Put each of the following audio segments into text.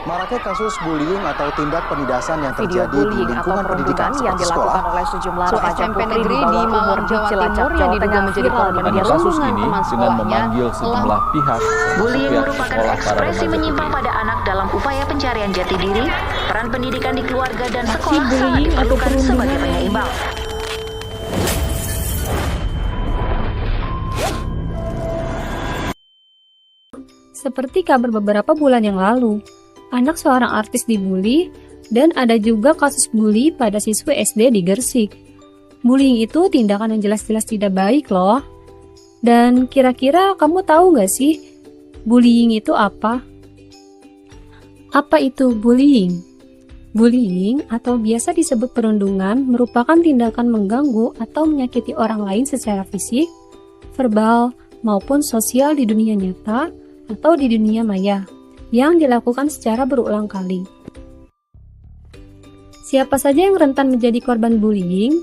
Maraknya kasus bullying atau tindak penindasan yang Video terjadi di bullying atau lingkungan pendidikan perundungan yang seperti dilakukan sekolah. oleh sejumlah Siswa remaja SMP putri di negeri di bawah umur Malang, di Jawa Cilacap, Timur yang Jawa diduga Tengah menjadi viral korban di media Pada kasus sosial. ini, teman dengan sekolahnya memanggil sejumlah pihak, Bullying pihak merupakan sekolah para ekspresi remaja menyimpang putri. pada anak dalam upaya pencarian jati diri. Peran pendidikan di keluarga dan Aksi sekolah sangat bullying atau diperlukan sebagai perundungan penyeimbang. Seperti kabar beberapa bulan yang lalu, anak seorang artis dibully dan ada juga kasus bully pada siswa SD di Gresik. Bullying itu tindakan yang jelas-jelas tidak baik loh. Dan kira-kira kamu tahu nggak sih, bullying itu apa? Apa itu bullying? Bullying atau biasa disebut perundungan merupakan tindakan mengganggu atau menyakiti orang lain secara fisik, verbal, maupun sosial di dunia nyata atau di dunia maya yang dilakukan secara berulang kali. Siapa saja yang rentan menjadi korban bullying?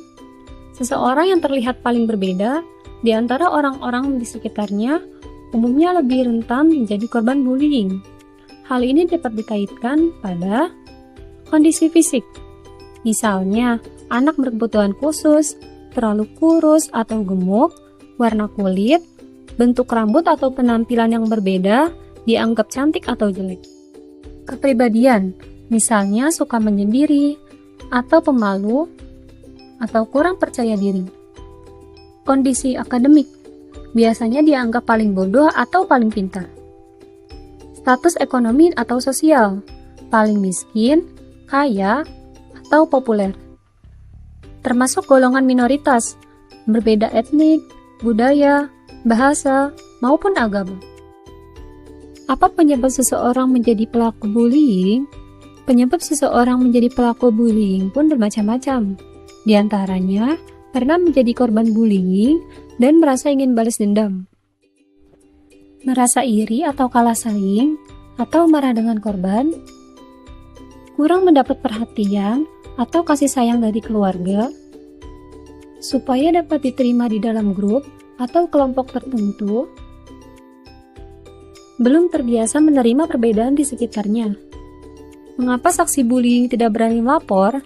Seseorang yang terlihat paling berbeda di antara orang-orang di sekitarnya umumnya lebih rentan menjadi korban bullying. Hal ini dapat dikaitkan pada kondisi fisik. Misalnya, anak berkebutuhan khusus, terlalu kurus atau gemuk, warna kulit, bentuk rambut atau penampilan yang berbeda dianggap cantik atau jelek. Kepribadian, misalnya suka menyendiri, atau pemalu, atau kurang percaya diri. Kondisi akademik, biasanya dianggap paling bodoh atau paling pintar. Status ekonomi atau sosial, paling miskin, kaya, atau populer. Termasuk golongan minoritas, berbeda etnik, budaya, bahasa, maupun agama. Apa penyebab seseorang menjadi pelaku bullying? Penyebab seseorang menjadi pelaku bullying pun bermacam-macam. Di antaranya, pernah menjadi korban bullying dan merasa ingin balas dendam. Merasa iri atau kalah saing, atau marah dengan korban. Kurang mendapat perhatian atau kasih sayang dari keluarga. Supaya dapat diterima di dalam grup atau kelompok tertentu, belum terbiasa menerima perbedaan di sekitarnya. Mengapa saksi bullying tidak berani melapor?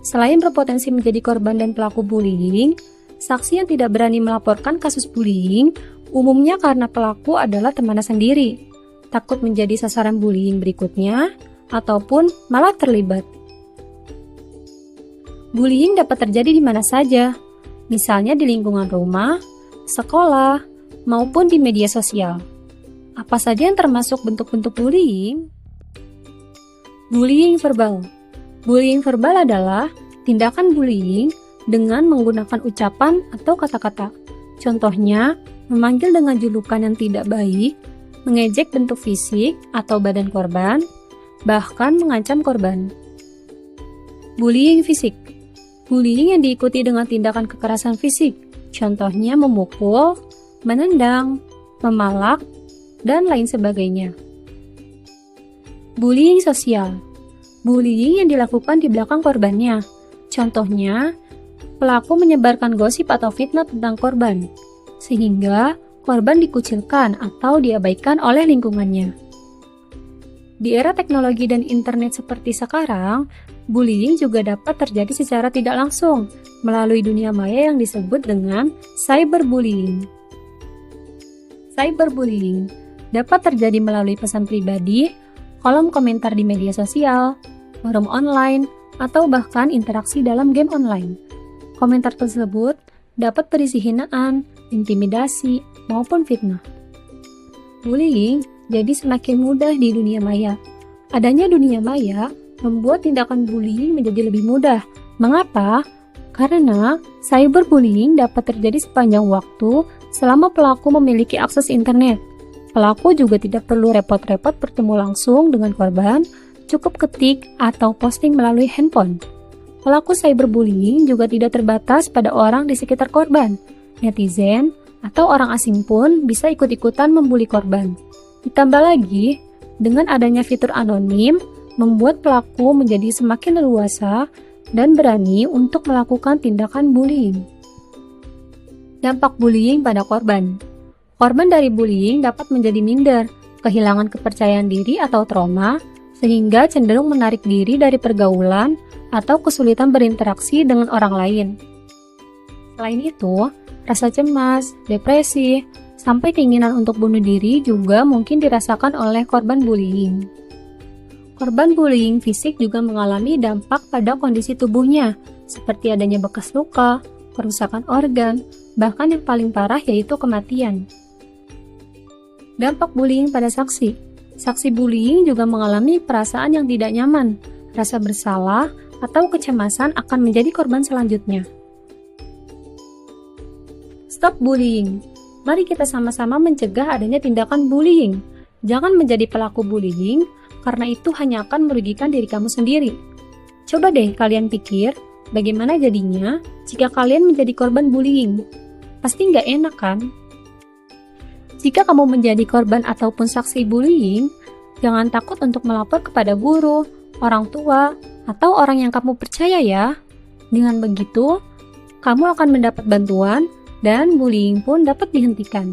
Selain berpotensi menjadi korban dan pelaku bullying, saksi yang tidak berani melaporkan kasus bullying umumnya karena pelaku adalah temannya sendiri, takut menjadi sasaran bullying berikutnya, ataupun malah terlibat. Bullying dapat terjadi di mana saja, misalnya di lingkungan rumah, sekolah, maupun di media sosial. Apa saja yang termasuk bentuk-bentuk bullying? Bullying verbal. Bullying verbal adalah tindakan bullying dengan menggunakan ucapan atau kata-kata. Contohnya, memanggil dengan julukan yang tidak baik, mengejek bentuk fisik atau badan korban, bahkan mengancam korban. Bullying fisik. Bullying yang diikuti dengan tindakan kekerasan fisik. Contohnya memukul, menendang, memalak, dan lain sebagainya. Bullying sosial. Bullying yang dilakukan di belakang korbannya. Contohnya, pelaku menyebarkan gosip atau fitnah tentang korban, sehingga korban dikucilkan atau diabaikan oleh lingkungannya. Di era teknologi dan internet seperti sekarang, bullying juga dapat terjadi secara tidak langsung melalui dunia maya yang disebut dengan cyberbullying. Cyberbullying dapat terjadi melalui pesan pribadi, kolom komentar di media sosial, forum online, atau bahkan interaksi dalam game online. Komentar tersebut dapat berisi hinaan, intimidasi, maupun fitnah. Bullying jadi semakin mudah di dunia maya. Adanya dunia maya membuat tindakan bullying menjadi lebih mudah. Mengapa? Karena cyberbullying dapat terjadi sepanjang waktu selama pelaku memiliki akses internet. Pelaku juga tidak perlu repot-repot bertemu langsung dengan korban, cukup ketik atau posting melalui handphone. Pelaku cyberbullying juga tidak terbatas pada orang di sekitar korban. Netizen atau orang asing pun bisa ikut-ikutan membuli korban. Ditambah lagi, dengan adanya fitur anonim, membuat pelaku menjadi semakin leluasa dan berani untuk melakukan tindakan bullying. Dampak bullying pada korban. Korban dari bullying dapat menjadi minder, kehilangan kepercayaan diri atau trauma, sehingga cenderung menarik diri dari pergaulan atau kesulitan berinteraksi dengan orang lain. Selain itu, rasa cemas, depresi, sampai keinginan untuk bunuh diri juga mungkin dirasakan oleh korban bullying. Korban bullying fisik juga mengalami dampak pada kondisi tubuhnya, seperti adanya bekas luka, kerusakan organ, bahkan yang paling parah yaitu kematian. Dampak bullying pada saksi. Saksi bullying juga mengalami perasaan yang tidak nyaman, rasa bersalah, atau kecemasan akan menjadi korban selanjutnya. Stop bullying. Mari kita sama-sama mencegah adanya tindakan bullying. Jangan menjadi pelaku bullying, karena itu hanya akan merugikan diri kamu sendiri. Coba deh kalian pikir, bagaimana jadinya jika kalian menjadi korban bullying? Pasti nggak enak kan? Jika kamu menjadi korban ataupun saksi bullying, jangan takut untuk melapor kepada guru, orang tua, atau orang yang kamu percaya ya. Dengan begitu, kamu akan mendapat bantuan dan bullying pun dapat dihentikan.